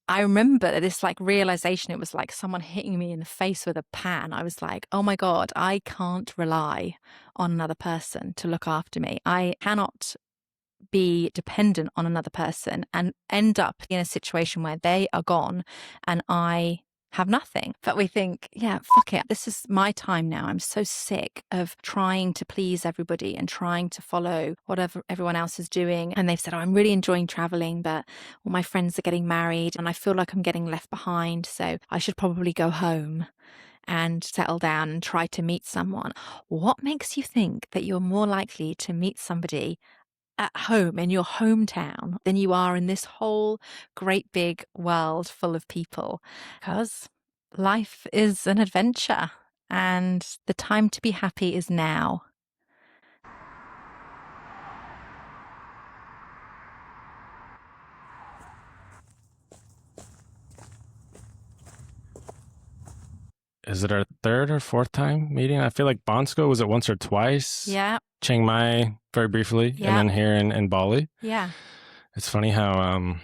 I remember this like realization. It was like someone hitting me in the face with a pan. I was like, oh my God, I can't rely on another person to look after me. I cannot be dependent on another person and end up in a situation where they are gone and I have nothing. But we think, yeah, fuck it. This is my time now. I'm so sick of trying to please everybody and trying to follow whatever everyone else is doing. And they've said, oh, I'm really enjoying traveling, but all my friends are getting married and I feel like I'm getting left behind. So I should probably go home and settle down and try to meet someone. What makes you think that you're more likely to meet somebody at home in your hometown than you are in this whole great big world full of people? Because life is an adventure and the time to be happy is now. Is it our third or fourth time meeting? I feel like Bonsko was it once or twice. Yeah. Chiang Mai very briefly, and Yeah. then here in Bali. Yeah. It's funny how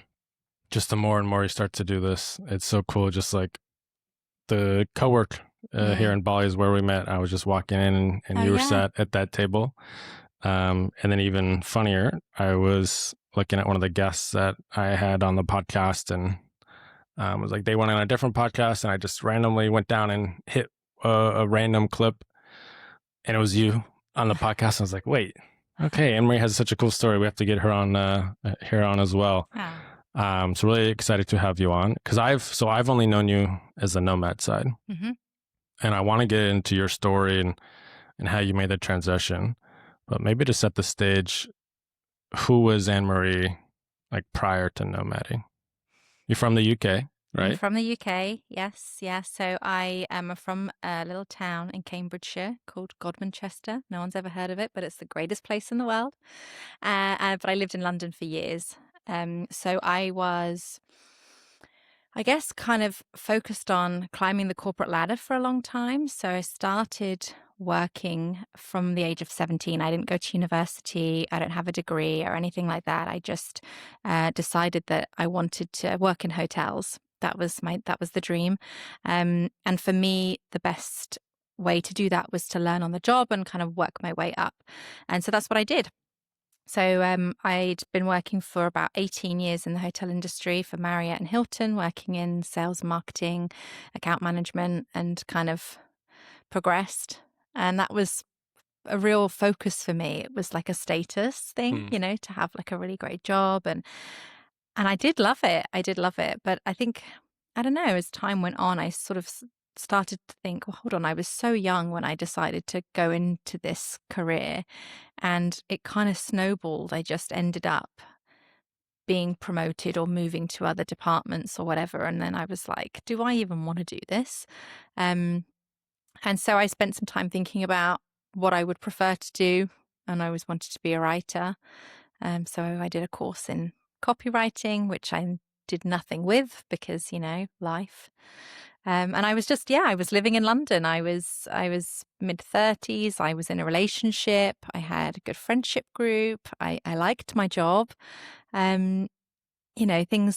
just the more and more you start to do this, it's so cool. Just like the co-work here in Bali is where we met. I was just walking in and Oh, you were yeah. sat at that table. And then even funnier, I was looking at one of the guests that I had on the podcast and was like, they went on a different podcast and I just randomly went down and hit a random clip and it was you on the podcast. I was like, wait, okay. Anne Marie has such a cool story. We have to get her on here on as well. So really excited to have you on because I've only known you as the nomad side, and I want to get into your story and how you made the transition. But maybe to set the stage, who was Anne Marie like prior to nomading? You're from the UK, right? I'm from the UK, yes, yeah. So I am from a little town in Cambridgeshire called Godmanchester. No one's ever heard of it, but it's the greatest place in the world. But I lived in London for years. So I was, I guess, kind of focused on climbing the corporate ladder for a long time. So I started working from the age of 17. I didn't go to university. I don't have a degree or anything like that. I just decided that I wanted to work in hotels. That was the dream. And for me, the best way to do that was to learn on the job and kind of work my way up. And so that's what I did. So I'd been working for about 18 years in the hotel industry for Marriott and Hilton, working in sales and marketing, account management, and kind of progressed. And that was a real focus for me. It was like a status thing, to have like a really great job. And I did love it. I did love it. But I think, I don't know, as time went on, I sort of started to think, well, hold on, I was so young when I decided to go into this career and it kind of snowballed. I just ended up being promoted or moving to other departments or whatever. And then I was like, do I even want to do this? And so I spent some time thinking about what I would prefer to do. And I always wanted to be a writer. So I did a course in copywriting, which I did nothing with because, life. And I was just, I was living in London. I was mid-30s. I was in a relationship. I had a good friendship group. I liked my job. Things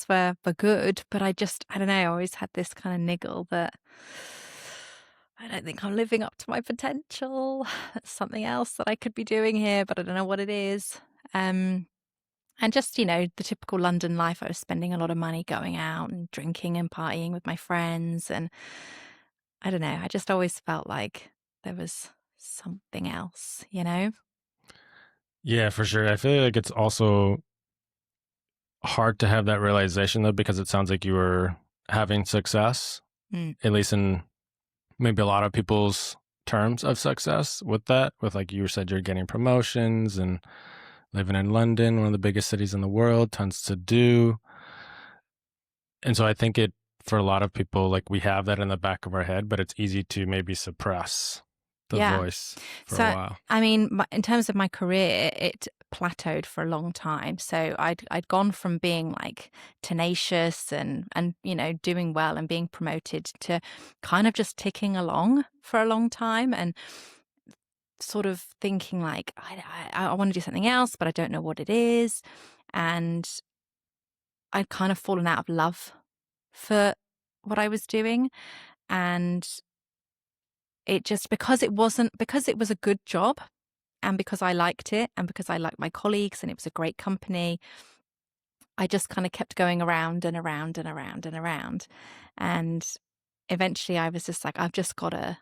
were good, but I don't know, I always had this kind of niggle that I don't think I'm living up to my potential. That's something else that I could be doing here, but I don't know what it is. And just, the typical London life, I was spending a lot of money going out and drinking and partying with my friends. And I don't know, I just always felt like there was something else, Yeah, for sure. I feel like it's also hard to have that realization though, because it sounds like you were having success, at least in maybe a lot of people's terms of success with that, with like you said, you're getting promotions and living in London, one of the biggest cities in the world, tons to do. And so I think for a lot of people, like we have that in the back of our head, but it's easy to maybe suppress the voice for a while. I mean, in terms of my career, it plateaued for a long time. So I'd gone from being like tenacious and doing well and being promoted to kind of just ticking along for a long time and sort of thinking like I want to do something else, but I don't know what it is. And I'd kind of fallen out of love for what I was doing. And it just, because it was a good job, and because I liked it, and because I liked my colleagues, and it was a great company, I just kind of kept going around and around and around and around. And eventually I was just like, I've just got to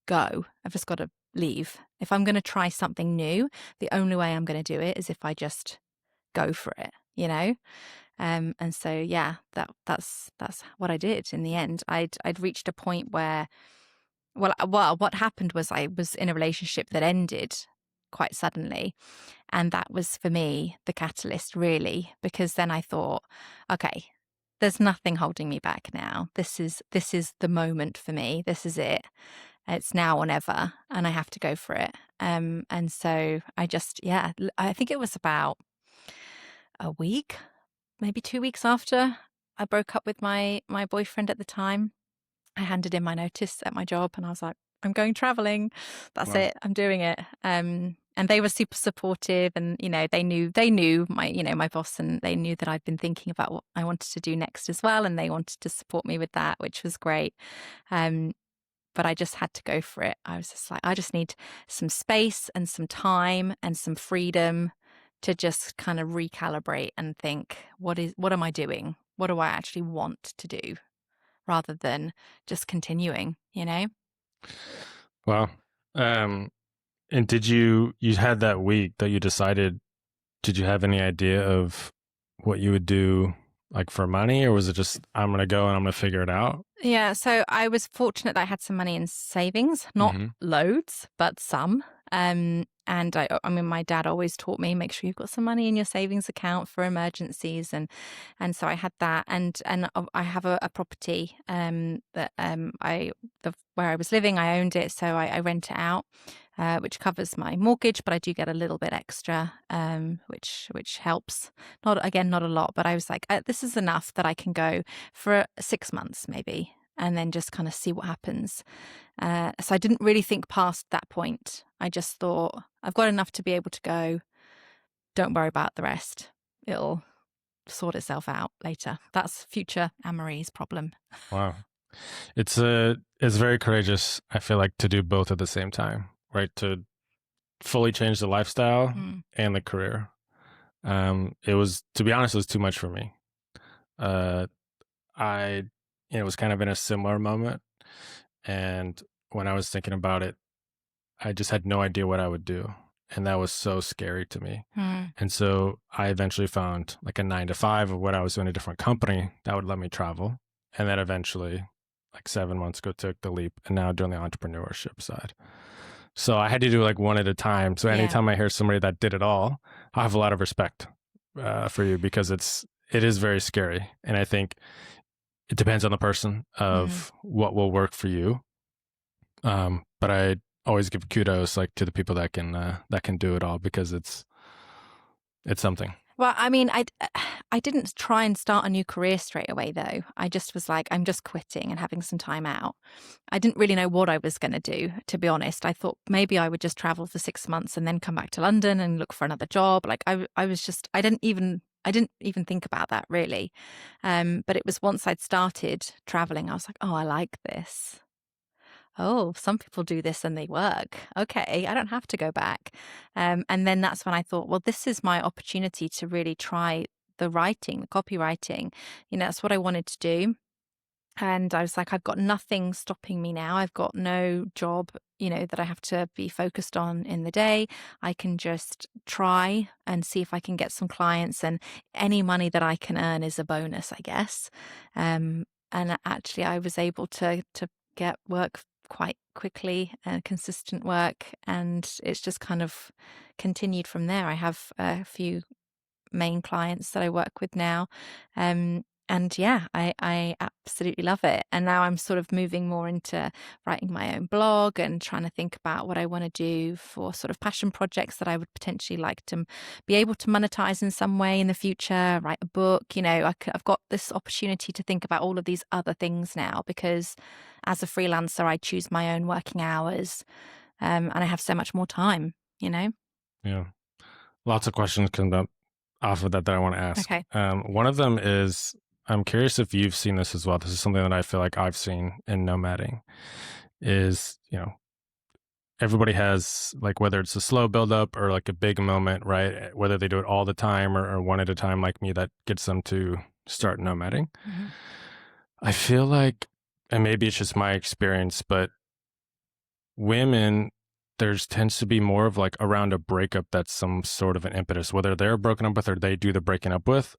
go. I've just got to leave. If I'm going to try something new, the only way I'm going to do it is if I just go for it, you know? And so, yeah, that's what I did in the end. I'd reached a point where, well, what happened was I was in a relationship that ended quite suddenly. And that was for me the catalyst, really, because then I thought, okay, there's nothing holding me back now. This is the moment for me. This is it. It's now or never, and I have to go for it. And so I just, yeah, I think it was about a week, maybe 2 weeks after I broke up with my boyfriend at the time. I handed in my notice at my job, and I was like, I'm going traveling. That's Wow. it. I'm doing it. And they were super supportive, and they knew my my boss, and they knew that I'd been thinking about what I wanted to do next as well, and they wanted to support me with that, which was great. Um, but I just had to go for it. I was just like, I just need some space and some time and some freedom to just kind of recalibrate and think, what am I doing? What do I actually want to do? Rather than just continuing, you know? Wow. Um, and you had that week that you decided, did you have any idea of what you would do like for money, or was it just, I'm going to go and I'm going to figure it out? Yeah, so I was fortunate that I had some money in savings, not Mm-hmm. loads, but some. And I mean, my dad always taught me, make sure you've got some money in your savings account for emergencies, and so I had that, and I have a property that where I was living, I owned it, so I rent it out, which covers my mortgage, but I do get a little bit extra, which helps. Not a lot, but I was like, this is enough that I can go for 6 months maybe, and then just kind of see what happens. So I didn't really think past that point. I just thought, I've got enough to be able to go. Don't worry about the rest. It'll sort itself out later. That's future Anne-Marie's problem. Wow. It's very courageous, I feel like, to do both at the same time, right? To fully change the lifestyle Mm. and the career. It was, to be honest, it was too much for me. Uh, I, it was kind of in a similar moment. And when I was thinking about it, I just had no idea what I would do. And that was so scary to me. Mm. And so I eventually found like a 9 to 5 of what I was doing in a different company that would let me travel. And then eventually, like 7 months ago, took the leap and now doing the entrepreneurship side. So I had to do like one at a time. So Yeah. anytime I hear somebody that did it all, I have a lot of respect for you, because it is very scary. And I think it depends on the person Mm. of what will work for you. But I always give kudos like to the people that can do it all, because it's something. Well, I mean, I didn't try and start a new career straight away, though. I just was like, I'm just quitting and having some time out. I didn't really know what I was going to do, to be honest. I thought maybe I would just travel for 6 months and then come back to London and look for another job. Like I was just, I didn't even think about that really. But it was once I'd started traveling, I was like, oh, I like this. Oh, some people do this and they work. Okay, I don't have to go back. And then that's when I thought, well, this is my opportunity to really try the writing, the copywriting. That's what I wanted to do. And I was like, I've got nothing stopping me now. I've got no job, that I have to be focused on in the day. I can just try and see if I can get some clients, and any money that I can earn is a bonus, I guess. And actually, I was able to get work quite quickly, consistent work, and it's just kind of continued from there. I have a few main clients that I work with now. And yeah, I absolutely love it. And now I'm sort of moving more into writing my own blog and trying to think about what I want to do for sort of passion projects that I would potentially like to be able to monetize in some way in the future, write a book. I've got this opportunity to think about all of these other things now, because as a freelancer, I choose my own working hours, and I have so much more time. Yeah. Lots of questions come up off of that I want to ask. Okay. One of them is, I'm curious if you've seen this as well. This is something that I feel like I've seen in nomading is, everybody has like whether it's a slow buildup or like a big moment, right? Whether they do it all the time or one at a time like me, that gets them to start nomading. Hmm. I feel like, and maybe it's just my experience, but women, there's tends to be more of like around a breakup that's some sort of an impetus, whether they're broken up with or they do the breaking up with.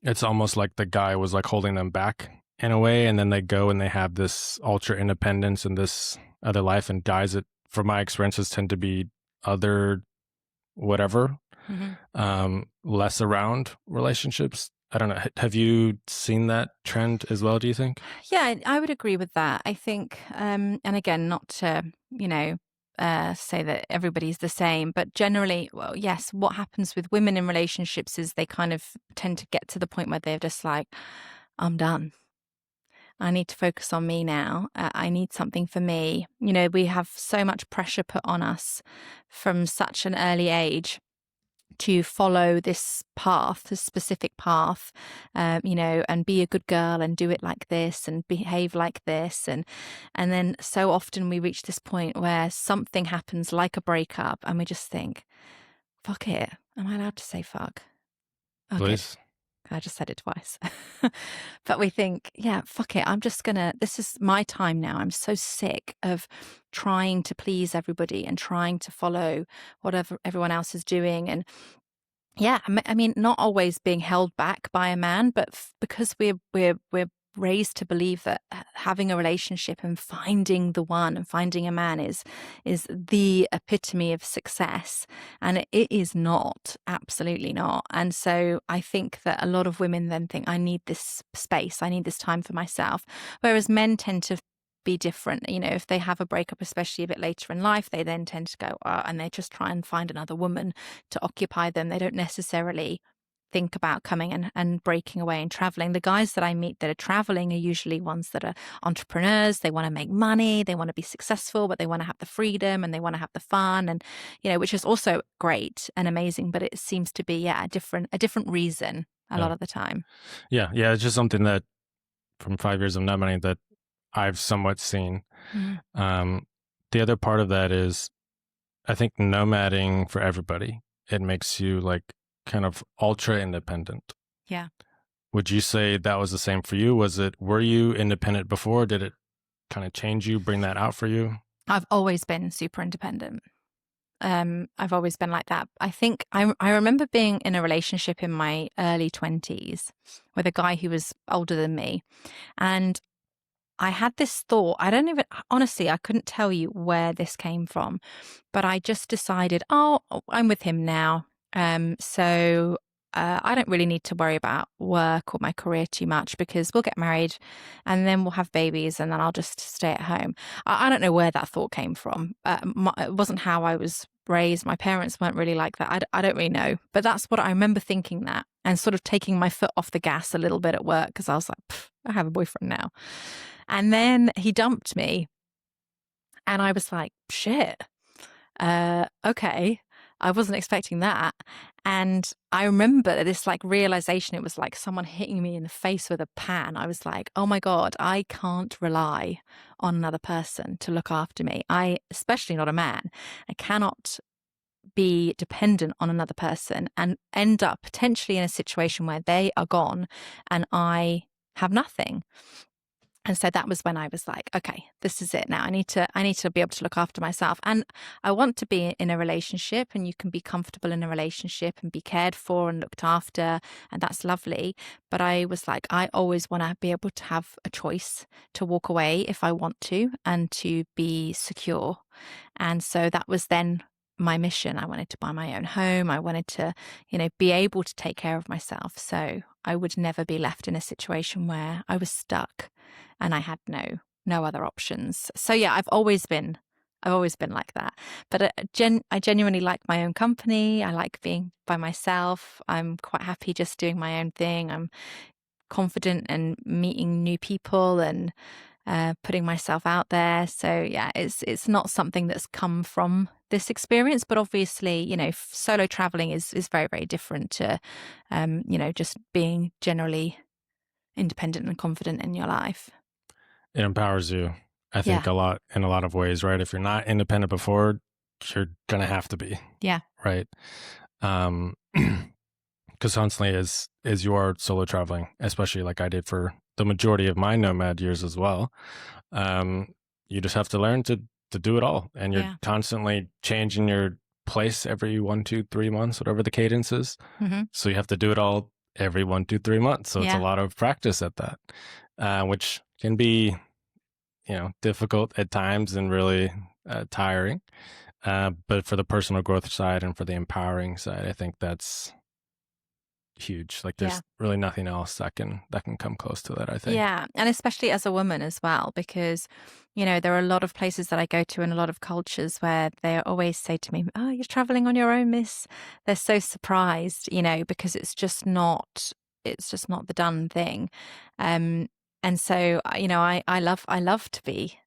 It's almost like the guy was like holding them back in a way, and then they go and they have this ultra independence and this other life. And guys that, from my experiences, tend to be other whatever, Hmm. less around relationships. I don't know. Have you seen that trend as well, do you think? Yeah, I would agree with that. I think, and again, not to, say that everybody's the same, but generally, well, yes, what happens with women in relationships is they kind of tend to get to the point where they're just like, I'm done. I need to focus on me now. I need something for me. We have so much pressure put on us from such an early age to follow this path, this specific path, and be a good girl and do it like this and behave like this. And then so often we reach this point where something happens like a breakup and we just think, fuck it. Am I allowed to say fuck? Oh, good. Please. I just said it twice. But we think, yeah, fuck it. This is my time now. I'm so sick of trying to please everybody and trying to follow whatever everyone else is doing. And yeah, I mean, not always being held back by a man, but because we're raised to believe that having a relationship and finding the one and finding a man is the epitome of success, and it is not, absolutely not. And so I think that a lot of women then think, I need this space, I need this time for myself, whereas men tend to be different. If they have a breakup, especially a bit later in life, they then tend to go, and they just try and find another woman to occupy them. They don't necessarily think about coming and breaking away and traveling. The guys that I meet that are traveling are usually ones that are entrepreneurs. They want to make money, they want to be successful, but they want to have the freedom and they want to have the fun, and which is also great and amazing, but it seems to be, yeah, a different reason a Yeah. lot of the time. Yeah. It's just something that from 5 years of nomading that I've somewhat seen. Mm. Um, the other part of that is, I think nomading for everybody, it makes you like kind of ultra independent. Yeah. Would you say that was the same for you? Were you independent before? Did it kind of change you, bring that out for you? I've always been super independent. I've always been like that. I think I remember being in a relationship in my early 20s with a guy who was older than me. And I had this thought. I don't even, honestly, I couldn't tell you where this came from, but I just decided, I'm with him now. So I don't really need to worry about work or my career too much because we'll get married and then we'll have babies and then I'll just stay at home. I don't know where that thought came from. It wasn't how I was raised. My parents weren't really like that. I don't really know. But that's what I remember thinking, that, and sort of taking my foot off the gas a little bit at work because I was like, I have a boyfriend now. And then he dumped me. And I was like, shit, okay. I wasn't expecting that. And I remember this like realization. It was like someone hitting me in the face with a pan. I was like, oh my God, I can't rely on another person to look after me. Especially not a man, I cannot be dependent on another person and end up potentially in a situation where they are gone and I have nothing. And so that was when I was like, okay, this is it now. I need to be able to look after myself. And I want to be in a relationship, and you can be comfortable in a relationship and be cared for and looked after, and that's lovely. But I was like, I always want to be able to have a choice to walk away if I want to and to be secure. And so that was then my mission. I wanted to buy my own home. I wanted to, be able to take care of myself. So I would never be left in a situation where I was stuck and I had no other options. So yeah, I've always been like that. But I genuinely like my own company. I like being by myself. I'm quite happy just doing my own thing. I'm confident and meeting new people and putting myself out there. So yeah, it's not something that's come from this experience, but obviously, solo traveling is very, very different to, just being generally independent and confident in your life. It empowers you, I think, Yeah. a lot in a lot of ways, right? If you're not independent before, you're gonna have to be, Yeah. right? Um, because constantly as you are solo traveling, especially like I did for the majority of my nomad years as well, um, you just have to learn to do it all, and you're Yeah. constantly changing your place every 1, 2, 3 months, whatever the cadence is. Hmm. So you have to do it all every 1, 2, 3 months. So it's a Yeah. lot of practice at that, which can be, difficult at times and really tiring. But for the personal growth side and for the empowering side, I think that's huge. Like Yeah. there's really nothing else that can come close to that, I think. Yeah. And especially as a woman as well, because, there are a lot of places that I go to and a lot of cultures where they always say to me, "Oh, you're traveling on your own, miss." They're so surprised, because it's just not the done thing. Um, and so, I love to be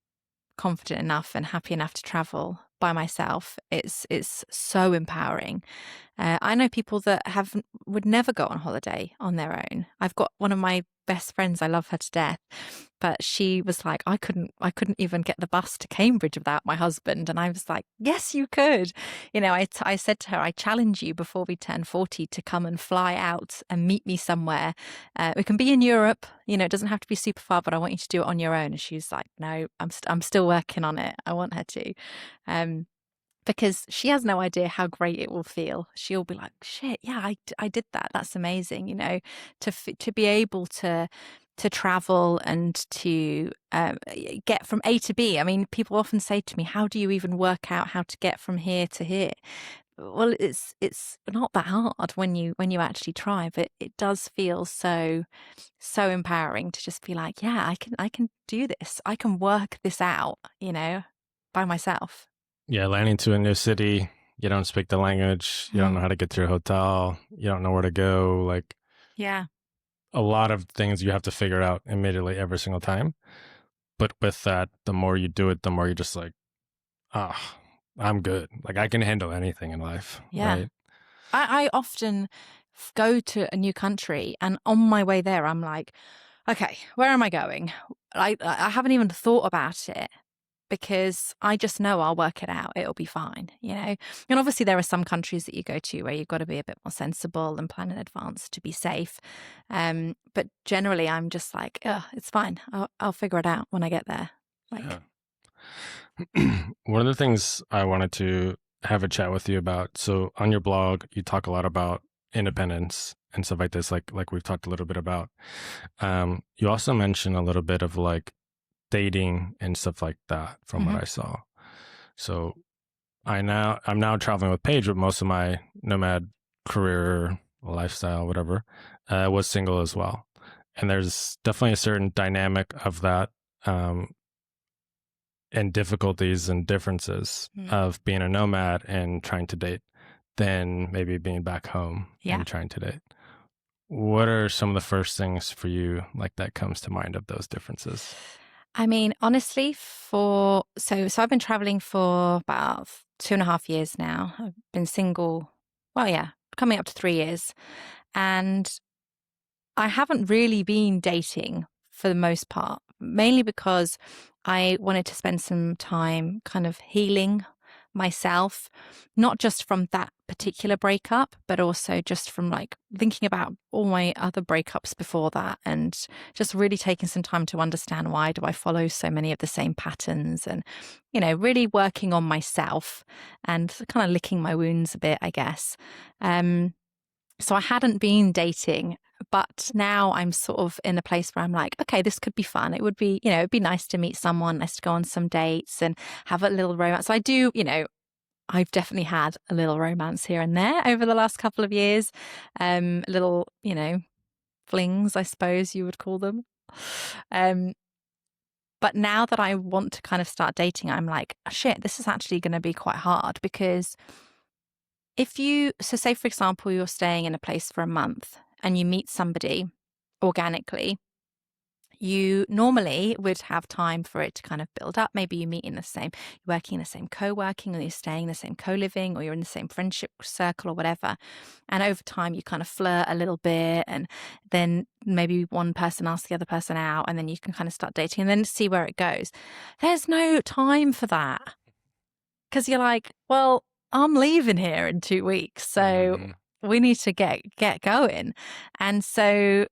confident enough and happy enough to travel by myself. It's so empowering. I know people that would never go on holiday on their own. I've got one of my best friends. I love her to death, but she was like, I couldn't even get the bus to Cambridge without my husband. And I was like, yes, you could. I said to her, I challenge you before we turn 40 to come and fly out and meet me somewhere. We can be in Europe. It doesn't have to be super far, but I want you to do it on your own. And she was like, no, I'm still working on it. I want her to. Um, because she has no idea how great it will feel. She'll be like, "Shit, yeah, I did that. That's amazing." To be able to travel and to get from A to B. I mean, people often say to me, "How do you even work out how to get from here to here?" Well, it's not that hard when you actually try, but it does feel so empowering to just be like, "Yeah, I can do this. I can work this out." By myself. Yeah, landing to a new city, you don't speak the language, you don't know Mm. how to get to your hotel, you don't know where to go. Like Yeah. a lot of things you have to figure out immediately every single time. But with that, the more you do it, the more you're just like, ah, I'm good. Like I can handle anything in life, Yeah. right? I often go to a new country, and on my way there, I'm like, okay, where am I going? I haven't even thought about it because I just know I'll work it out. It'll be fine. And obviously, there are some countries that you go to where you've got to be a bit more sensible and plan in advance to be safe. But generally, I'm just like, oh, it's fine. I'll figure it out when I get there. Yeah. Like, One of the things I wanted to have a chat with you about. So on your blog, you talk a lot about independence and stuff like this, like we've talked a little bit about. You also mentioned a little bit of like dating and stuff like that from what mhm. I saw. So I'm now traveling with Paige, but most of my nomad career, lifestyle, whatever, was single as well. And there's definitely a certain dynamic of that, um, and difficulties and differences Mm. of being a nomad and trying to date than maybe being back home Yeah. and trying to date. What are some of the first things for you like that comes to mind of those differences? I mean, honestly, so I've been traveling for about 2.5 years now. I've been single, well, yeah, coming up to 3 years. And I haven't really been dating for the most part, mainly because I wanted to spend some time kind of healing myself, not just from that particular breakup, but also just from like thinking about all my other breakups before that and just really taking some time to understand why do I follow so many of the same patterns and, really working on myself and kind of licking my wounds a bit, I guess. So I hadn't been dating, but now I'm sort of in a place where I'm like, okay, this could be fun. It would be, it'd be nice to meet someone, nice to go on some dates and have a little romance. So I do, I've definitely had a little romance here and there over the last couple of years. Little, flings, I suppose you would call them. Um, but now that I want to kind of start dating, I'm like, "Oh, shit, this is actually going to be quite hard because so say, for example, you're staying in a place for a month and you meet somebody organically, you normally would have time for it to kind of build up. Maybe you meet in the same, you're working in the same co-working, or you're staying in the same co-living, or you're in the same friendship circle or whatever. And over time, you kind of flirt a little bit, and then maybe one person asks the other person out, and then you can kind of start dating and then see where it goes. There's no time for that, because you're like, well, I'm leaving here in 2 weeks, so we need to get going. And so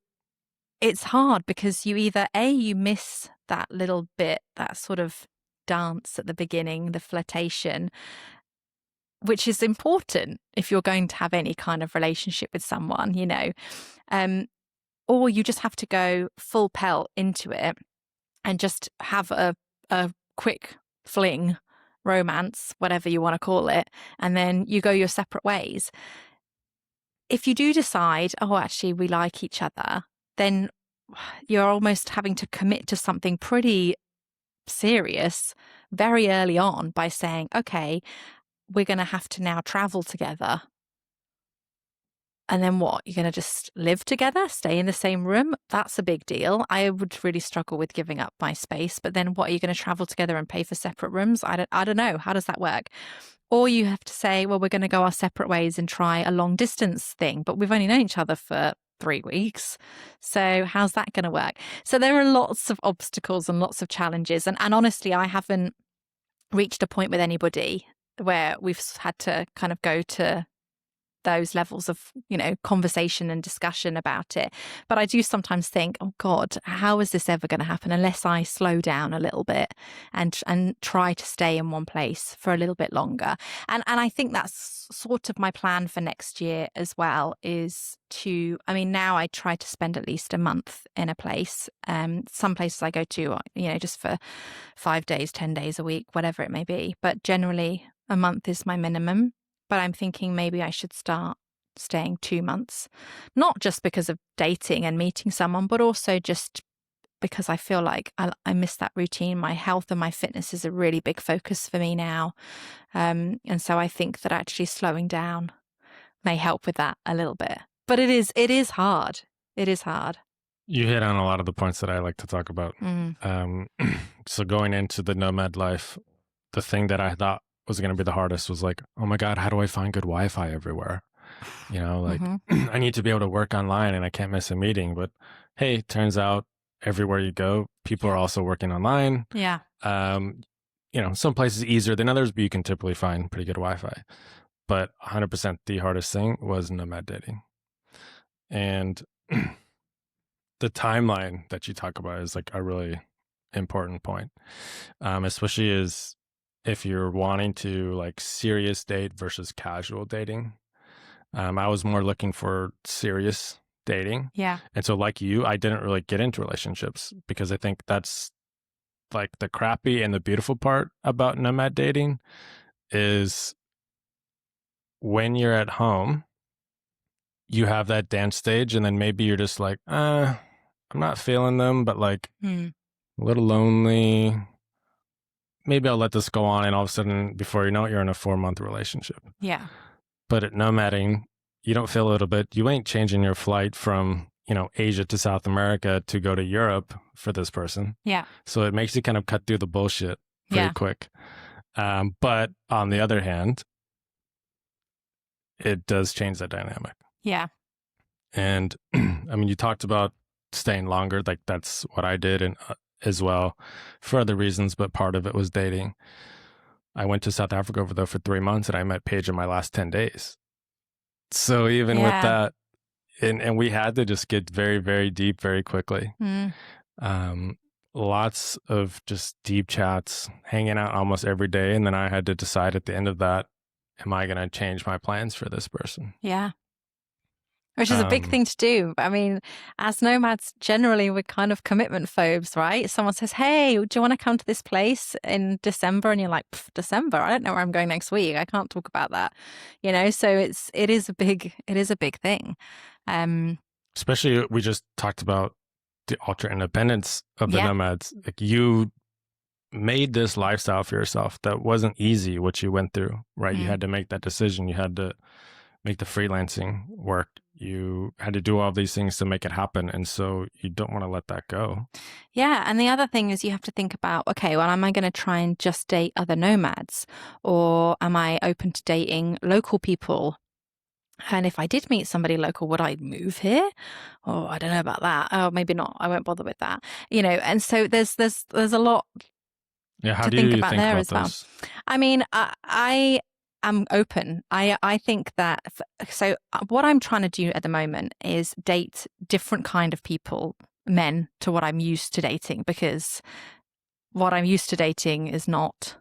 it's hard because you either you miss that little bit, that sort of dance at the beginning, the flirtation, which is important if you're going to have any kind of relationship with someone, or you just have to go full pelt into it and just have a quick fling, romance, whatever you want to call it, and then you go your separate ways. If you do decide, oh, actually, we like each other, then you're almost having to commit to something pretty serious very early on by saying, okay, we're going to have to now travel together. And then what? You're going to just live together, stay in the same room? That's a big deal. I would really struggle with giving up my space. But then what? Are you going to travel together and pay for separate rooms? I don't know. How does that work? Or you have to say, well, we're going to go our separate ways and try a long distance thing, but we've only known each other for 3 weeks. So how's that going to work? So there are lots of obstacles and lots of challenges. And honestly, I haven't reached a point with anybody where we've had to kind of go to those levels of, conversation and discussion about it. But I do sometimes think, oh God, how is this ever going to happen unless I slow down a little bit and try to stay in one place for a little bit longer. And I think that's sort of my plan for next year as well, is now I try to spend at least a month in a place. Some places I go to, just for 5 days, 10 days a week, whatever it may be. But generally a month is my minimum. But I'm thinking maybe I should start staying 2 months, not just because of dating and meeting someone, but also just because I feel like I miss that routine. My health and my fitness is a really big focus for me now. And so I think that actually slowing down may help with that a little bit. But it is hard. It is hard. You hit on a lot of the points that I like to talk about. So going into the nomad life, the thing that I thought was going to be the hardest was like, oh my God, how do I find good Wi-Fi everywhere? I need to be able to work online and I can't miss a meeting. But hey, turns out everywhere you go, people are also working online. Yeah. Some places easier than others, but you can typically find pretty good Wi-Fi. But 100% the hardest thing was nomad dating. And the timeline that you talk about is like a really important point, especially as if you're wanting to like serious date versus casual dating. I was more looking for serious dating. Yeah. And so like you, I didn't really get into relationships because I think that's like the crappy and the beautiful part about nomad dating is when you're at home, you have that dance stage and then maybe you're just like, I'm not feeling them, but like a little lonely. Maybe I'll let this go on, and all of a sudden, before you know it, you're in a 4-month relationship. Yeah. But at nomading, you don't feel a little bit. You ain't changing your flight from, Asia to South America to go to Europe for this person. Yeah. So it makes you kind of cut through the bullshit pretty quick. But on the other hand, it does change that dynamic. Yeah. And you talked about staying longer. Like that's what I did, and as well for other reasons, but part of it was dating. I went to South Africa over there for 3 months and I met Paige in my last 10 days. So even with that, and we had to just get very, very deep very quickly. Lots of just deep chats, hanging out almost every day. And then I had to decide at the end of that, am I going to change my plans for this person? Yeah. Which is a big thing to do. I mean, as nomads, generally, we're kind of commitment phobes, right? Someone says, hey, do you want to come to this place in December? And you're like, December? I don't know where I'm going next week. I can't talk about that. So it is a big thing. Especially, we just talked about the ultra independence of the nomads. Like you made this lifestyle for yourself that wasn't easy, what you went through, right? You had to make that decision. You had to make the freelancing work, you had to do all these things to make it happen. And so you don't want to let that go. Yeah. And the other thing is you have to think about, okay, well, am I going to try and just date other nomads, or am I open to dating local people? And if I did meet somebody local, would I move here? Oh, I don't know about that. Oh, maybe not. I won't bother with that. And so there's a lot Yeah. How to do think you about think there about as well. this? I mean, I am open. I think that so what I'm trying to do at the moment is date different kind of people, men, to what I'm used to dating, because what I'm used to dating is not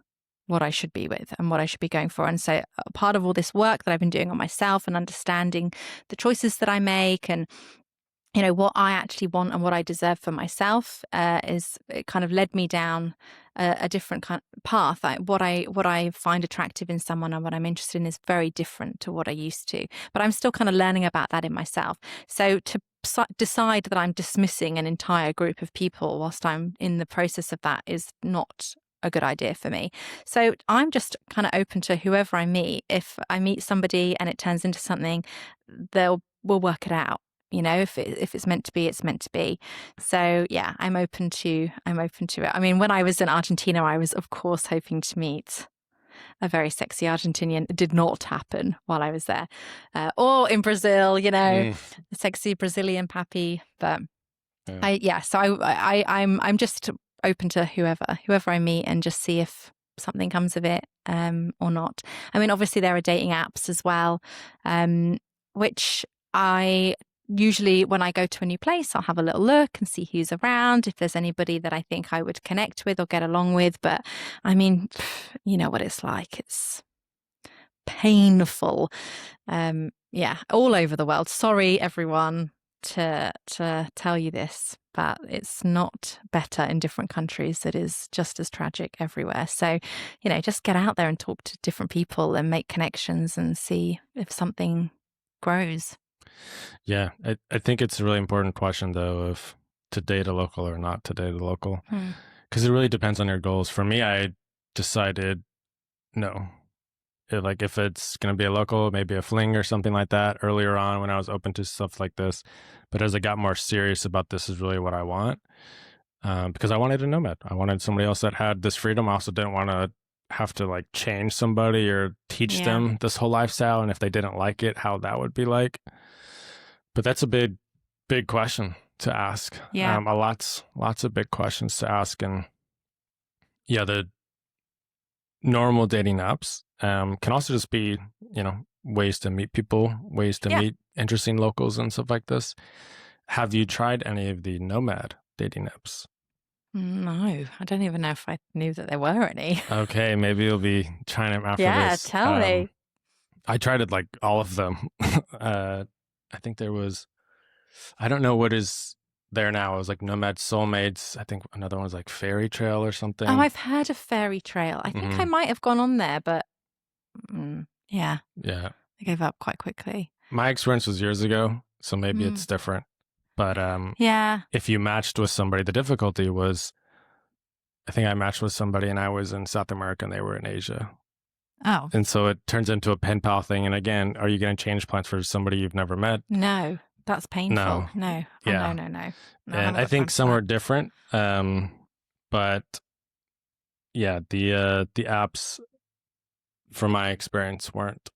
what I should be with and what I should be going for. And so part of all this work that I've been doing on myself and understanding the choices that I make, and what I actually want and what I deserve for myself, is it kind of led me down a different kind of path. What I find attractive in someone and what I'm interested in is very different to what I used to. But I'm still kind of learning about that in myself. So to decide that I'm dismissing an entire group of people whilst I'm in the process of that is not a good idea for me. So I'm just kind of open to whoever I meet. If I meet somebody and it turns into something, we'll work it out. If it's meant to be, it's meant to be. So yeah, I'm open to it. I mean, when I was in Argentina, I was of course hoping to meet a very sexy Argentinian. It did not happen while I was there, or in Brazil, Mm, a sexy Brazilian pappy. But yeah. so I'm just open to whoever I meet, and just see if something comes of it, or not. I mean, obviously there are dating apps as well, which I usually, when I go to a new place, I'll have a little look and see who's around, if there's anybody that I think I would connect with or get along with. But I mean, you know what it's like. It's painful. Yeah, all over the world. Sorry, everyone, to tell you this, but it's not better in different countries. It is just as tragic everywhere. So, just get out there and talk to different people and make connections and see if something grows. Yeah. I think it's a really important question, though, of to date a local or not to date a local, Hmm. because it really depends on your goals. For me, I decided no. Like if it's going to be a local, maybe a fling or something like that earlier on when I was open to stuff like this. But as I got more serious about this is really what I want, because I wanted a nomad. I wanted somebody else that had this freedom. I also didn't want to have to like change somebody or teach Yeah. them this whole lifestyle. And if they didn't like it, how that would be like. But that's a big question to ask. Yeah. Lots of big questions to ask. And yeah, the normal dating apps can also just be, ways to meet people, ways to Yeah. meet interesting locals and stuff like this. Have you tried any of the nomad dating apps? No, I don't even know if I knew that there were any. Okay, maybe you'll be trying them after Yeah, this. tell me. I tried it like all of them. I think there was, I don't know what is there now. It was like Nomad Soulmates. I think another one was like Fairy Trail or Oh, something. I've heard of Fairy Trail. I think I Hmm. might have gone on there, but yeah, Yeah. I gave up quite quickly. My experience was years ago, so maybe Mm. it's different. But Yeah. if you matched with somebody, the difficulty was I think I matched with somebody and I was in South America and they were in Asia. Oh, And so it turns into a pen pal thing. And again, are you going to change plans for somebody you've never met? no, that's painful. No. No. Oh, no, Yeah. no, no. No, I And haven't I got time think for some are that. different. But yeah, the apps, from my experience, weren't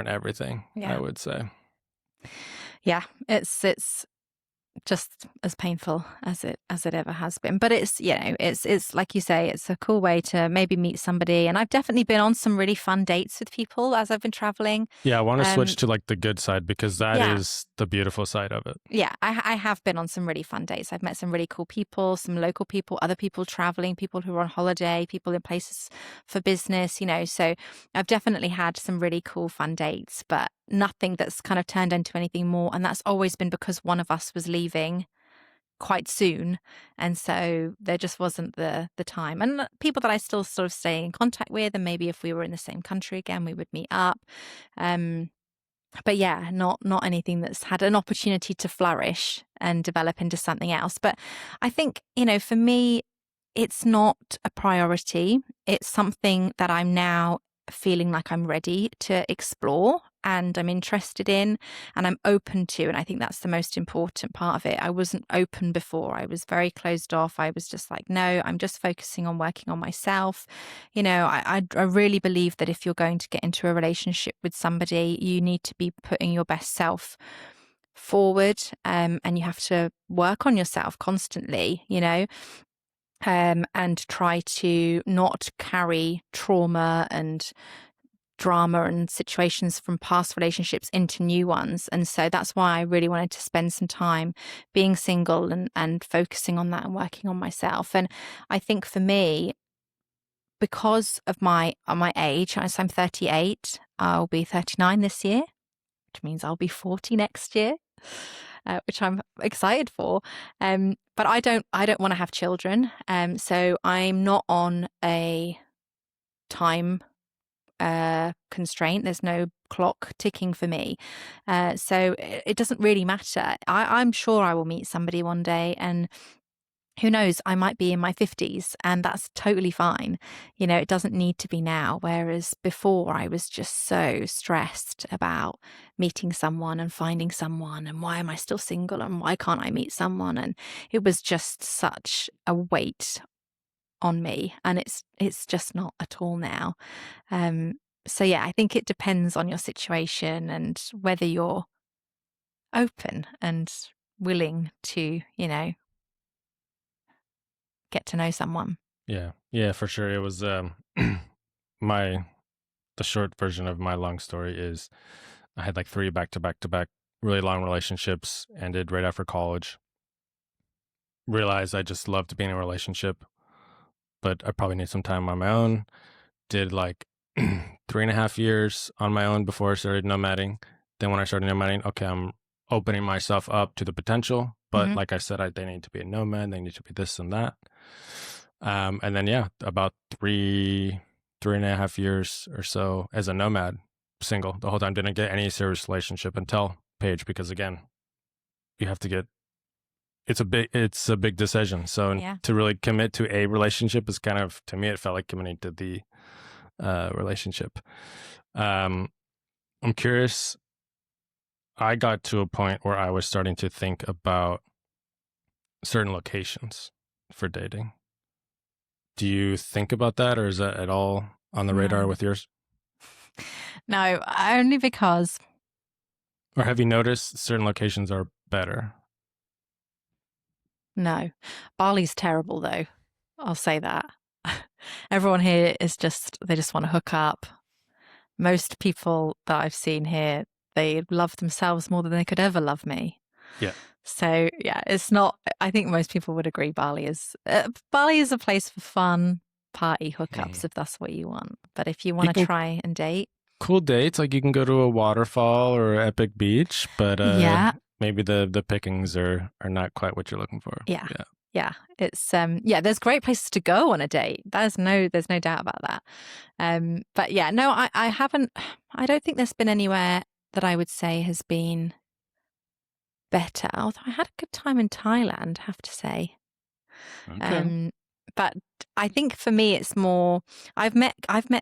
everything, I Yeah. would say. Yeah. It's just as painful as it ever has been. But it's, it's like you say, it's a cool way to maybe meet somebody. And I've definitely been on some really fun dates with people as I've been traveling. Yeah, I want to switch Um, to like the good side because that yeah. is the beautiful side of it. Yeah, I have been on some really fun dates. I've met some really cool people, some local people, other people traveling, people who are on holiday, people in places for business, So I've definitely had some really cool, fun dates, but nothing that's kind of turned into anything more. And that's always been because one of us was leaving quite soon. And so there just wasn't the time. And people that I still sort of stay in contact with, and maybe if we were in the same country again, we would meet up. But yeah, not anything that's had an opportunity to flourish and develop into something else. But I think, for me, it's not a priority. It's something that I'm now feeling like I'm ready to explore. and I'm interested in and I'm open to. And I think that's the most important part of it. I wasn't open before. I was very closed off. I was just like, no, I'm just focusing on working on myself. I really believe that if you're going to get into a relationship with somebody, you need to be putting your best self forward, and you have to work on yourself constantly, and try to not carry trauma and drama and situations from past relationships into new ones. And so that's why I really wanted to spend some time being single and focusing on that and working on myself. And I think for me, because of my age, as I'm 38, I'll be 39 this year, which means I'll be 40 next year. Which I'm excited for, but I don't want to have children, so I'm not on a time constraint. There's no clock ticking for me, so it doesn't really matter. I'm sure I will meet somebody one day, and who knows, I might be in my 50s, and that's totally fine. It doesn't need to be now. Whereas before, I was just so stressed about meeting someone and finding someone, and why am I still single, and why can't I meet someone? And it was just such a weight on me, and it's just not at all now. So yeah, I think it depends on your situation and whether you're open and willing to, get to know someone. Yeah, for sure. It was my the short version of my long story is I had like 3 back to back to back really long relationships, ended right after college. Realized I just loved being in a relationship, but I probably need some time on my own. Did like 3.5 years on my own before I started nomading. Then when I started nomading, okay, I'm opening myself up to the potential. But Mm-hmm. like I said, they need to be a nomad. They need to be this and that. And then, yeah, about 3.5 years or so as a nomad, single the whole time. Didn't get any serious relationship until Paige, because again, you have to get, it's a big decision. So Yeah. to really commit to a relationship is kind of, to me, it felt like committing to the relationship. I'm curious. I got to a point where I was starting to think about certain locations for dating. Do you think about that, or is that at all on the radar No. with yours? No, only because Or have you noticed certain locations are better? no. Bali's terrible though. I'll say that. Everyone here is they just want to hook up. Most people that I've seen here, they love themselves more than they could ever love me. Yeah. So yeah, it's not, I think most people would agree Bali is a place for fun, party hookups, if that's what you want. But if you You want to can try and date, cool dates, like you can go to a waterfall or an epic beach, but yeah, maybe the pickings are not quite what you're looking for. yeah. Yeah. Yeah, it's there's great places to go on a date. There's no doubt about that. But yeah, no, I haven't, I don't think there's been anywhere that I would say has been better. Although I had a good time in Thailand, I have to say. Okay. But I think for me it's more, I've met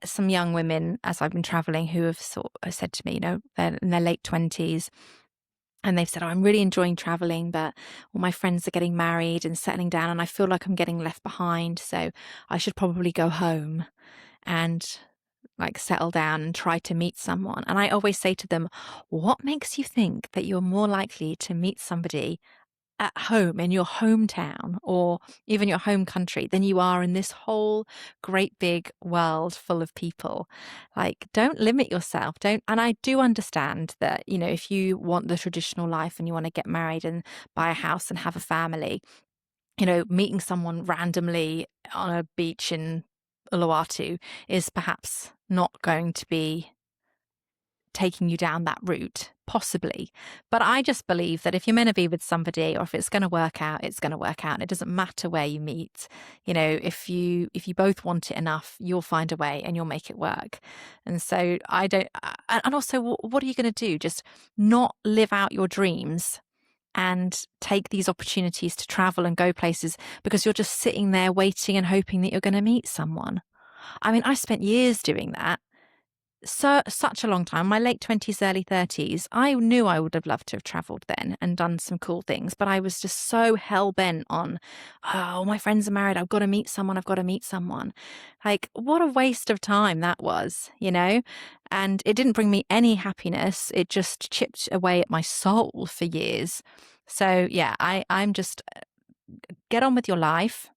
some young women as I've been traveling who have said to me, they're in their late 20s. And they've said, oh, I'm really enjoying traveling, but all my friends are getting married and settling down, and I feel like I'm getting left behind. So I should probably go home and like settle down and try to meet someone. And I always say to them, what makes you think that you're more likely to meet somebody at home in your hometown or even your home country than you are in this whole great big world full of people? Like, don't limit yourself. Don't. And I do understand that, if you want the traditional life and you want to get married and buy a house and have a family, meeting someone randomly on a beach in Uluwatu is perhaps not going to be taking you down that route, possibly. But I just believe that if you're meant to be with somebody, or if it's going to work out, it's going to work out. And it doesn't matter where you meet. If you both want it enough, you'll find a way and you'll make it work. And so I don't, and also what are you going to do? Just not live out your dreams and take these opportunities to travel and go places because you're just sitting there waiting and hoping that you're going to meet someone. I mean, I spent years doing that. such a long time, my late 20s, early 30s. I knew I would have loved to have traveled then and done some cool things, but I was just so hell bent on, oh, my friends are married. I've got to meet someone. I've got to meet someone. Like, what a waste of time that was, you know? And it didn't bring me any happiness. It just chipped away at my soul for years. So yeah, I'm just get on with your life,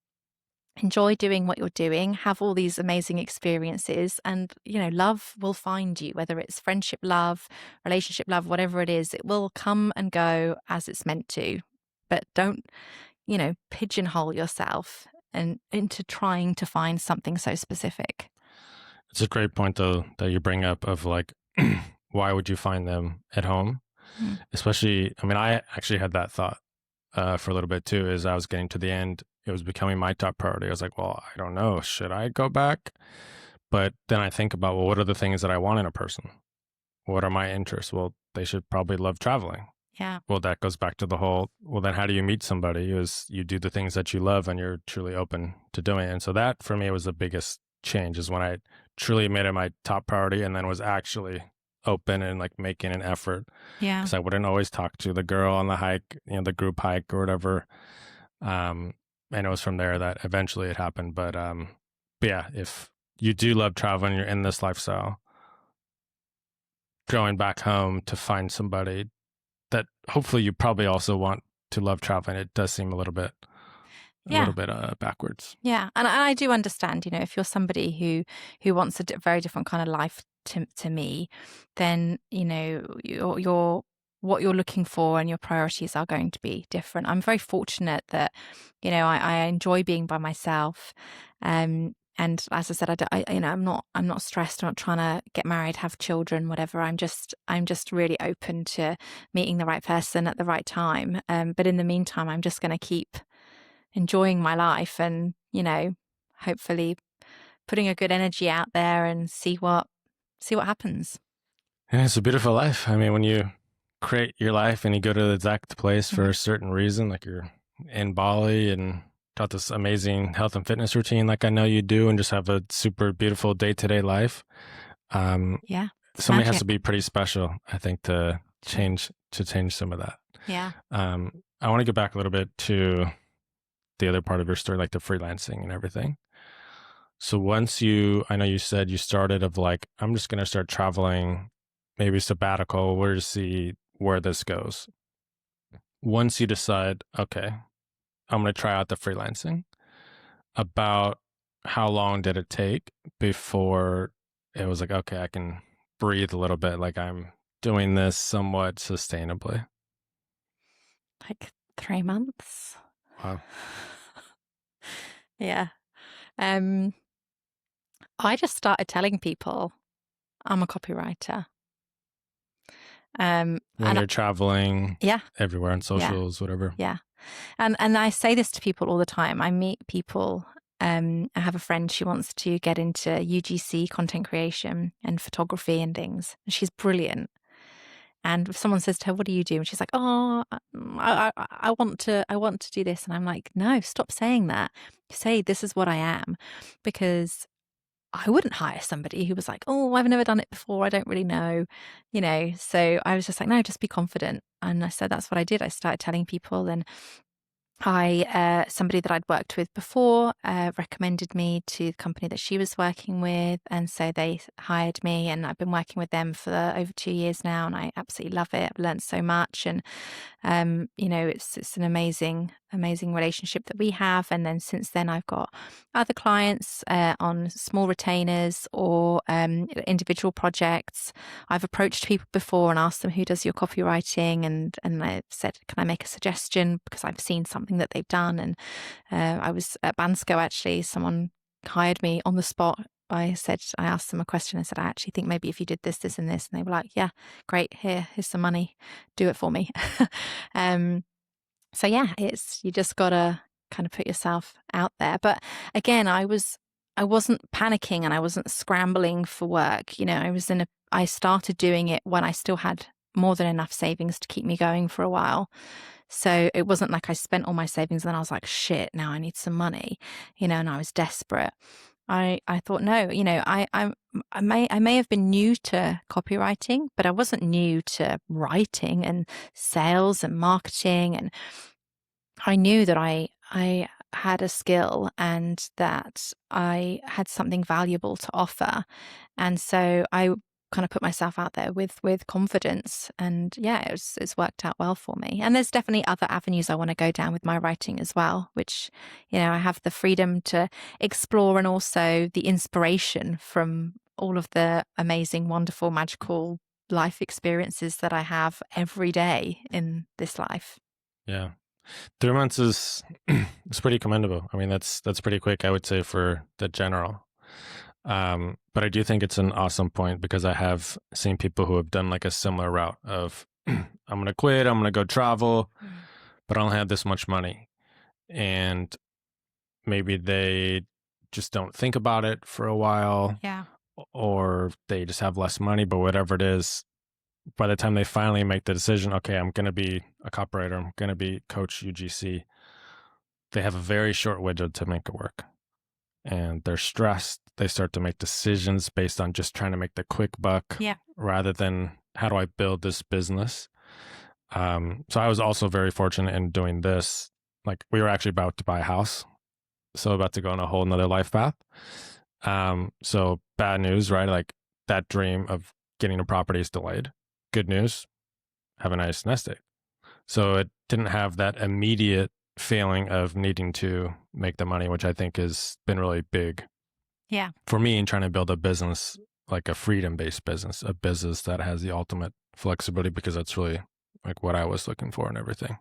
enjoy doing what you're doing, have all these amazing experiences, and love will find you, whether it's friendship love, relationship love, whatever it is. It will come and go as it's meant to. But don't pigeonhole yourself and into trying to find something so specific. It's a great point though that you bring up of like, why would you find them at home? Especially, I mean, I actually had that thought for a little bit too. As I was getting to the end, it was becoming my top priority. I was like, well, I don't know, should I go back? But then I think about, well, what are the things that I want in a person? What are my interests? Well, they should probably love traveling. Yeah. Well, that goes back to the whole, well, then how do you meet somebody? Is you do the things that you love and you're truly open to doing it. And so that for me was the biggest change, is when I truly made it my top priority and then was actually open and like making an effort. Yeah. Because I wouldn't always talk to the girl on the hike, the group hike or whatever. And it was from there that eventually it happened. But yeah, if you do love traveling, you're in this lifestyle, going back home to find somebody that hopefully you probably also want to love traveling, it does seem a little bit backwards. Yeah, and I do understand. If you're somebody who wants a very different kind of life to me, then your what you're looking for and your priorities are going to be different. I'm very fortunate that I enjoy being by myself. And as I said, I'm not stressed. I'm not trying to get married, have children, whatever. I'm just really open to meeting the right person at the right time. But in the meantime, I'm just going to keep enjoying my life and, hopefully putting a good energy out there and see what happens. Yeah, it's a beautiful life. I mean, when you create your life and you go to the exact place for a certain reason, like you're in Bali and got this amazing health and fitness routine like I know you do, and just have a super beautiful day-to-day life. Yeah. Something has to be pretty special, I think, to change some of that. Yeah. I want to go back a little bit to the other part of your story, like the freelancing and everything. So I know you said you started of like, I'm just going to start traveling, maybe sabbatical, we'll just see where this goes. Once you decide, okay, I'm going to try out the freelancing, about how long did it take before it was like, okay, I can breathe a little bit, like I'm doing this somewhat sustainably? Like 3 months. Wow. Yeah. I just started telling people I'm a copywriter. When you're traveling, everywhere on socials, whatever. Yeah. And I say this to people all the time. I meet people. I have a friend, she wants to get into UGC, content creation and photography and things. And she's brilliant. And if someone says to her, what do you do? And she's like, oh, I want to do this. And I'm like, no, stop saying that. Say, this is what I am. Because I wouldn't hire somebody who was like, oh, I've never done it before. I don't really know, So I was just like, no, just be confident. And so that's what I did. I started telling people, and somebody that I'd worked with before recommended me to the company that she was working with. And so they hired me, and I've been working with them for over 2 years now. And I absolutely love it. I've learned so much. And, it's an amazing relationship that we have. And then since then, I've got other clients on small retainers or individual projects. I've approached people before and asked them, who does your copywriting? And I said, can I make a suggestion? Because I've seen something that they've done. And I was at Bansko, actually, someone hired me on the spot. I asked them a question. I said, I actually think maybe if you did this, this, and this. And they were like, yeah, great. Here's some money. Do it for me. So yeah, you just gotta kind of put yourself out there. But again, I wasn't panicking and I wasn't scrambling for work. I started doing it when I still had more than enough savings to keep me going for a while. So it wasn't like I spent all my savings and then I was like, shit, now I need some money, and I was desperate. I thought, no, I may have been new to copywriting, but I wasn't new to writing and sales and marketing. And I knew that I had a skill and that I had something valuable to offer. And so I kind of put myself out there with confidence, and yeah, it's worked out well for me. And there's definitely other avenues I want to go down with my writing as well, which, I have the freedom to explore, and also the inspiration from all of the amazing, wonderful, magical life experiences that I have every day in this life. Yeah. 3 months is it's pretty commendable. I mean, that's pretty quick, I would say, for the general. But I do think it's an awesome point, because I have seen people who have done like a similar route of I'm going to quit, I'm going to go travel, but I don't have this much money. And maybe they just don't think about it for a while, Yeah. or they just have less money, but whatever it is, by the time they finally make the decision, okay, I'm going to be a copywriter, I'm going to be coach UGC, they have a very short window to make it work. And they're stressed. They start to make decisions based on just trying to make the quick buck, Yeah. rather than how do I build this business. So I was also very fortunate in doing this. Like, we were actually about to buy a house, so about to go on a whole nother life path. So bad news, right? Like, that dream of getting a property is delayed. Good news, have a nice nest egg. So it didn't have that immediate feeling of needing to make the money, which I think has been really big, Yeah. for me, in trying to build a business, like a freedom-based business, a business that has the ultimate flexibility, because that's really like what I was looking for and everything.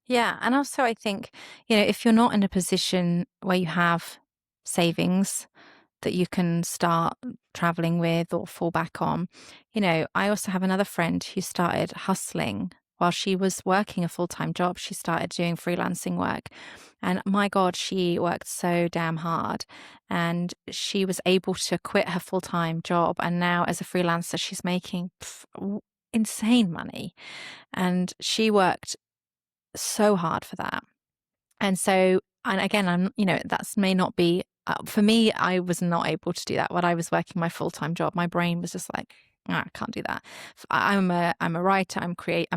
Yeah. And also, I think, if you're not in a position where you have savings that you can start traveling with or fall back on, I also have another friend who started hustling while she was working a full-time job. She started doing freelancing work. And my God, she worked so damn hard. And she was able to quit her full-time job. And now, as a freelancer, she's making insane money. And she worked so hard for that. And so, and again, that's may not be, for me, I was not able to do that when I was working my full-time job. My brain was just like, "Ah, I can't do that. I'm a writer. I'm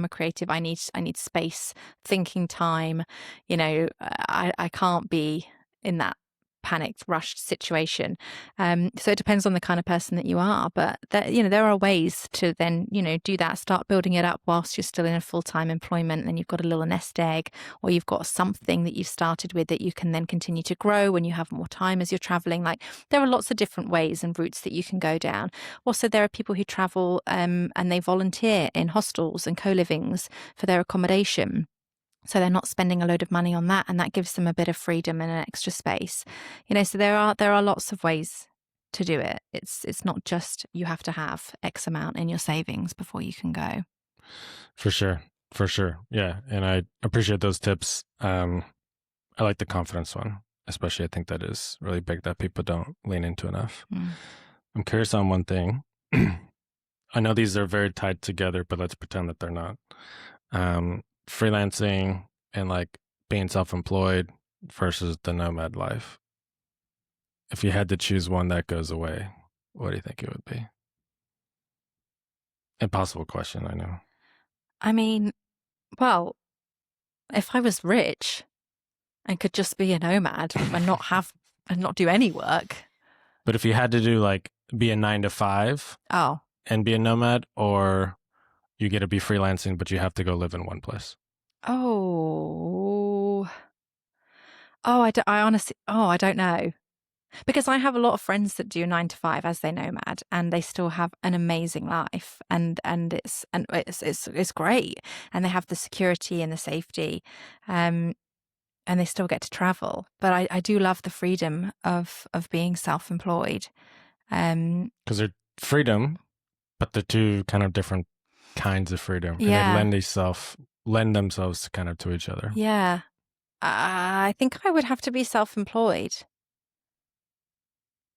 a creative. I need space, thinking time. I can't be in that panicked, rushed situation. So it depends on the kind of person that you are. But there are ways to then, do that, start building it up whilst you're still in a full-time employment, and you've got a little nest egg, or you've got something that you've started with that you can then continue to grow when you have more time as you're traveling. Like, there are lots of different ways and routes that you can go down. Also, there are people who travel and they volunteer in hostels and co-livings for their accommodation. So they're not spending a load of money on that, and that gives them a bit of freedom and an extra space. So there are lots of ways to do it. It's not just you have to have X amount in your savings before you can go. For sure. For sure. Yeah. And I appreciate those tips. I like the confidence one, especially. I think that is really big, that people don't lean into enough. I'm curious on one thing. I know these are very tied together, but let's pretend that they're not. Freelancing and like being self-employed versus the nomad life. If you had to choose one that goes away, what do you think it would be? Impossible question, I know. I mean, well, if I was rich and could just be a nomad and not do any work. But if you had to do like be a 9 to 5 Oh, and be a nomad, or you get to be freelancing, but you have to go live in one place. oh, I honestly, I don't know. Because I have a lot of friends that do 9 to 5 as they nomad, and they still have an amazing life, and it's great, and they have the security and the safety, and they still get to travel. But I do love the freedom of being self-employed. Because they're freedom, but they're two kind of different kinds of freedom, and Yeah, they lend themselves kind of to each other. yeah. I think I would have to be self-employed.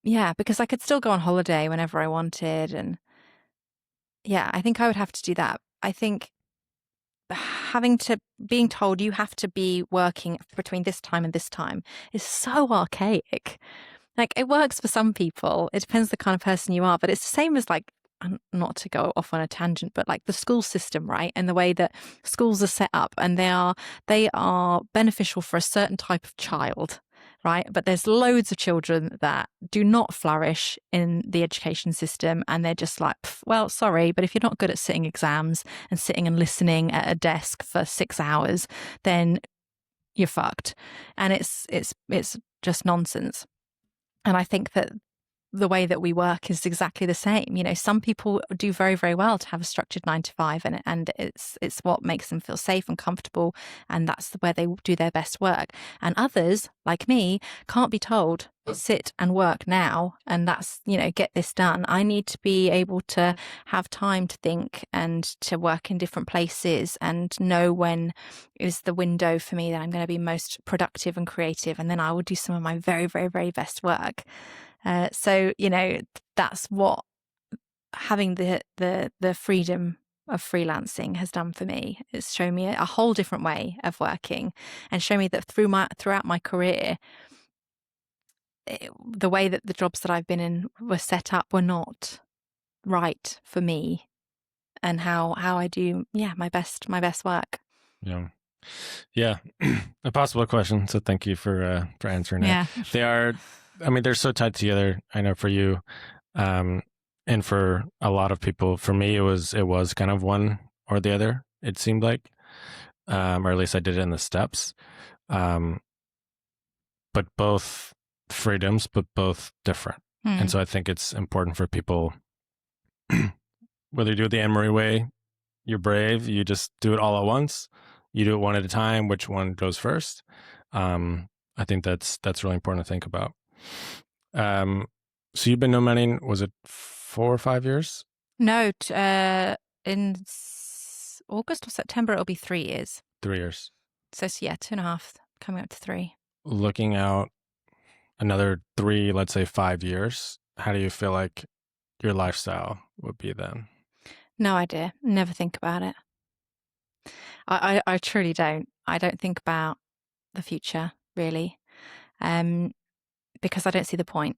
Yeah, because I could still go on holiday whenever I wanted, and yeah, I think I would have to do that. I think being told you have to be working between this time and this time is so archaic. Like it works for some people. It depends the kind of person you are, but it's the same as like, not to go off on a tangent, but like the school system, right? And the way that schools are set up, and they are beneficial for a certain type of child, right? But there's loads of children that do not flourish in the education system, and they're just like, well, sorry, but if you're not good at sitting exams and sitting and listening at a desk for 6 hours, then you're fucked. And it's just nonsense. And I think that the way that we work is exactly the same. You know, some people do very, very well to have a structured 9 to 5, and it's what makes them feel safe and comfortable, and that's where they do their best work. And others, like me, can't be told sit and work now, and that's, you know, get this done. I need to be able to have time to think and to work in different places and know when is the window for me that I'm going to be most productive and creative, and then I will do some of my very, very, very best work. So, you know, that's what having the freedom of freelancing has done for me. It's shown me a whole different way of working, and shown me that throughout my career, the way that the jobs that I've been in were set up were not right for me, and how I do my best work. Yeah. Yeah. Impossible question. So thank you for answering it. Yeah. They are, I mean, they're so tied together. I know for you, um, and for a lot of people, for me, it was kind of one or the other. It seemed like, or at least I did it in the steps. Um, but both freedoms, but both different. And so I think it's important for people, whether you do it the Anne Marie way, you're brave, you just do it all at once, you do it one at a time, which one goes first. I think that's really important to think about. So you've been nomading, was it 4 or 5 years? No, in August or September, it'll be 3 years. 3 years. So yeah, 2.5, coming up to 3. Looking out another 3, let's say 5 years, how do you feel like your lifestyle would be then? No idea. Never think about it. I truly don't. I don't think about the future, really, because I don't see the point.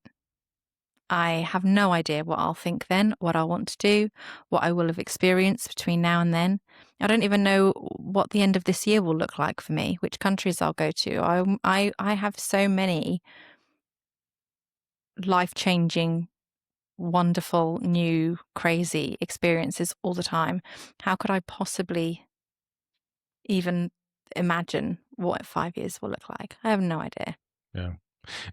I have no idea what I'll think then, what I want to do, what I will have experienced between now and then. I don't even know what the end of this year will look like for me, which countries I'll go to. I have so many life-changing, wonderful, new, crazy experiences all the time. How could I possibly even imagine what 5 years will look like? I have no idea. Yeah.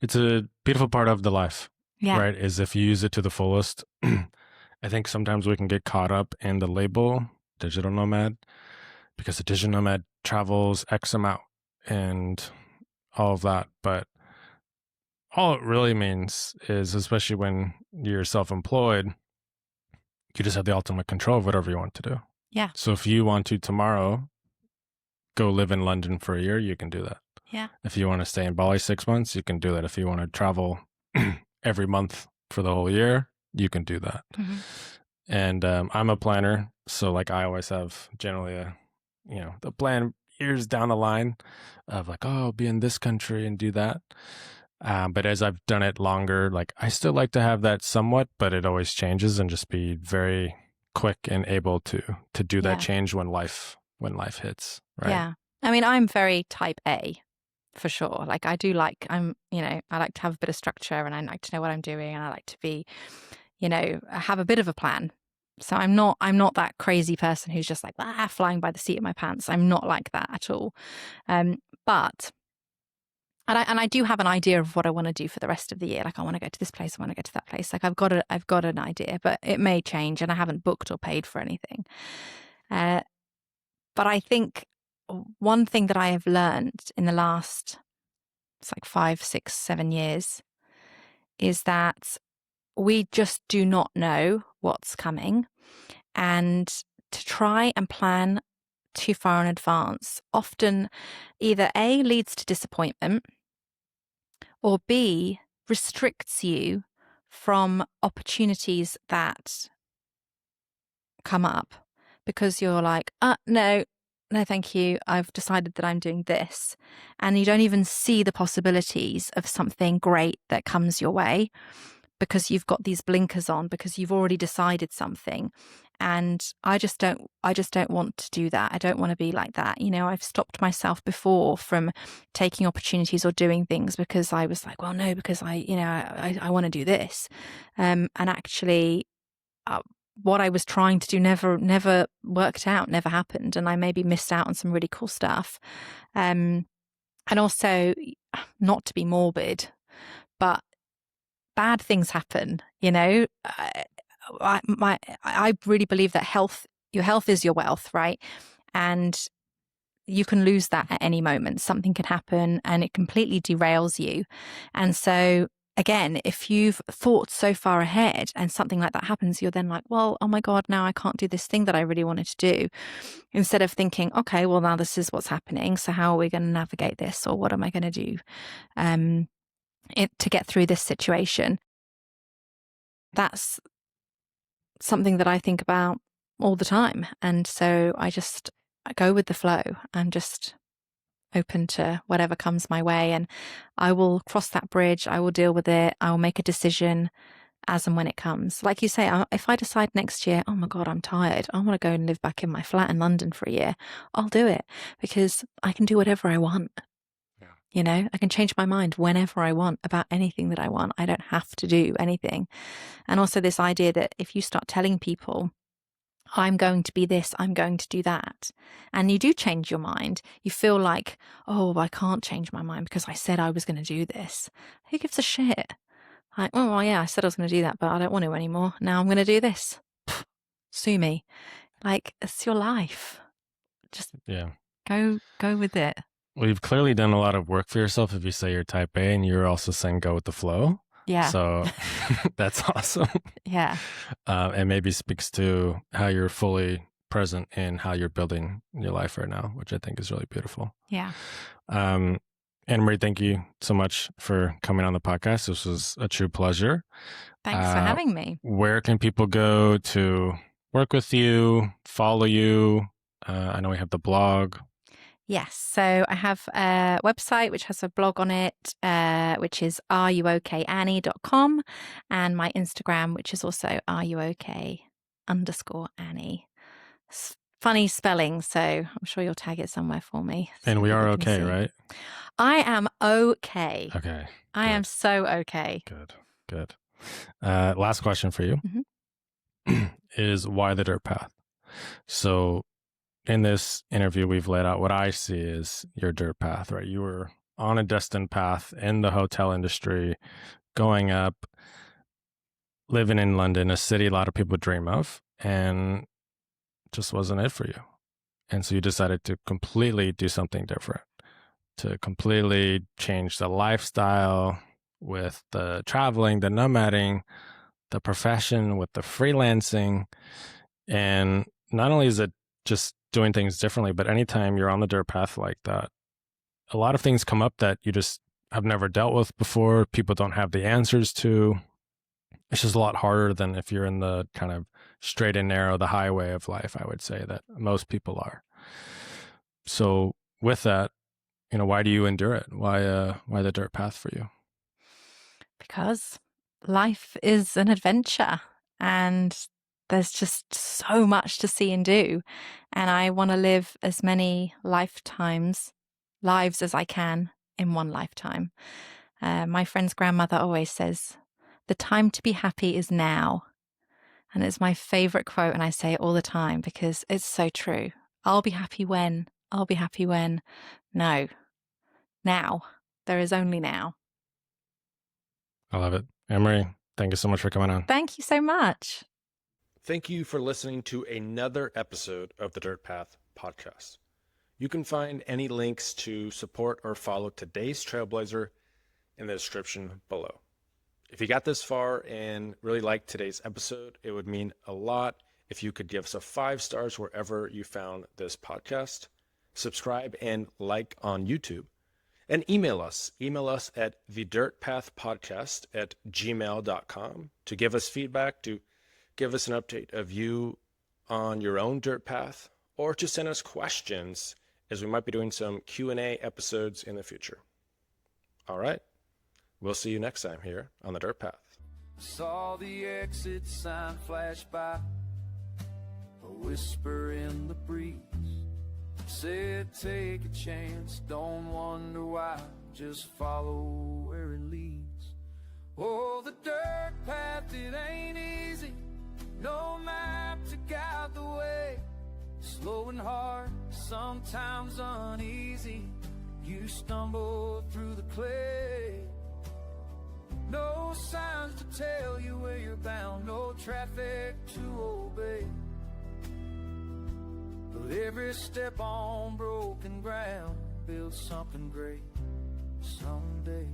It's a beautiful part of the life, Yeah. right? Is if you use it to the fullest. I think sometimes we can get caught up in the label digital nomad, because the digital nomad travels X amount and all of that. But all it really means is, especially when you're self-employed, you just have the ultimate control of whatever you want to do. Yeah. So if you want to tomorrow go live in London for a year, you can do that. Yeah. If you want to stay in Bali 6 months, you can do that. If you want to travel every month for the whole year, you can do that. Mm-hmm. And I'm a planner, so like I always have generally the plan years down the line of like, oh, I'll be in this country and do that. But as I've done it longer, like I still like to have that somewhat, but it always changes, and just be very quick and able to do that change when life hits. Right? Yeah. I mean, I'm very type A for sure. Like I like to have a bit of structure, and I like to know what I'm doing, and I like to be, have a bit of a plan. So I'm not that crazy person who's just like flying by the seat of my pants. I'm not like that at all. But I do have an idea of what I want to do for the rest of the year. Like I want to go to this place, I want to go to that place. Like I've got an idea, but it may change, and I haven't booked or paid for anything. But I think one thing that I have learned in the last, it's like 5, 6, 7 years, is that we just do not know what's coming, and to try and plan too far in advance often either A, leads to disappointment, or B, restricts you from opportunities that come up, because you're like, no, no, thank you. I've decided that I'm doing this. And you don't even see the possibilities of something great that comes your way because you've got these blinkers on, because you've already decided something. And I just don't want to do that. I don't want to be like that. I've stopped myself before from taking opportunities or doing things because I was like, well, no, because I want to do this. And actually, what I was trying to do never worked out, never happened. And I maybe missed out on some really cool stuff. And also, not to be morbid, but bad things happen, I really believe that your health is your wealth, right? And you can lose that at any moment. Something can happen and it completely derails you. And so, again, if you've thought so far ahead and something like that happens, you're then like, well, oh my God, now I can't do this thing that I really wanted to do. Instead of thinking, okay, well, now this is what's happening. So how are we going to navigate this? Or what am I going to do to get through this situation? That's something that I think about all the time. And so I go with the flow. I'm just open to whatever comes my way, and I will cross that bridge. I will deal with it. I will make a decision as and when it comes. Like you say, if I decide next year, oh my God, I'm tired, I want to go and live back in my flat in London for a year, I'll do it because I can do whatever I want. Yeah. I can change my mind whenever I want about anything that I want. I don't have to do anything. And also this idea that if you start telling people, I'm going to be this, I'm going to do that, and you do change your mind, you feel like, oh, I can't change my mind because I said I was going to do this. Who gives a shit? Like, oh, well, yeah, I said I was going to do that, but I don't want to anymore. Now I'm going to do this. Pfft, sue me. Like, it's your life. Just Yeah. go with it. Well, you've clearly done a lot of work for yourself if you say you're type A and you're also saying go with the flow. Yeah. So that's awesome. Yeah. And maybe speaks to how you're fully present in how you're building your life right now, which I think is really beautiful. Yeah. Anna Marie, thank you so much for coming on the podcast. This was a true pleasure. Thanks for having me. Where can people go to work with you, follow you? I know we have the blog. Yes. So I have a website which has a blog on it, which is areyouokannie.com, and my Instagram, which is also areyouok_Annie. Funny spelling, so I'm sure you'll tag it somewhere for me. And we are okay, right? I am okay. Okay. I am so okay. Good. Last question for you is why the dirt path? So in this interview, we've laid out what I see is your dirt path, right? You were on a destined path in the hotel industry, going up, living in London, a city a lot of people dream of, and just wasn't it for you. And so you decided to completely do something different, to completely change the lifestyle with the traveling, the nomading, the profession, with the freelancing. And not only is it just doing things differently, but anytime you're on the dirt path like that, a lot of things come up that you just have never dealt with before. People don't have the answers to. It's just a lot harder than if you're in the kind of straight and narrow, the highway of life, I would say that most people are. So with that, why do you endure it? Why the dirt path for you? Because life is an adventure and there's just so much to see and do. And I want to live as many lives as I can in one lifetime. My friend's grandmother always says, the time to be happy is now. And it's my favorite quote. And I say it all the time because it's so true. I'll be happy when. No, now. There is only now. I love it. Anne-Marie, thank you so much for coming on. Thank you so much. Thank you for listening to another episode of the Dirt Path podcast. You can find any links to support or follow today's Trailblazer in the description below. If you got this far and really liked today's episode, it would mean a lot if you could give us a 5 stars wherever you found this podcast. Subscribe and like on YouTube. And email us at thedirtpathpodcast@gmail.com to give us feedback, to give us an update of you on your own dirt path, or to send us questions, as we might be doing some Q&A episodes in the future. All right, we'll see you next time here on The Dirt Path. Saw the exit sign flash by, a whisper in the breeze said take a chance, don't wonder why, just follow where it leads. Oh, the dirt path, it ain't easy, no map to guide the way. Slow and hard, sometimes uneasy, you stumble through the clay. No signs to tell you where you're bound, no traffic to obey. But every step on broken ground builds something great someday.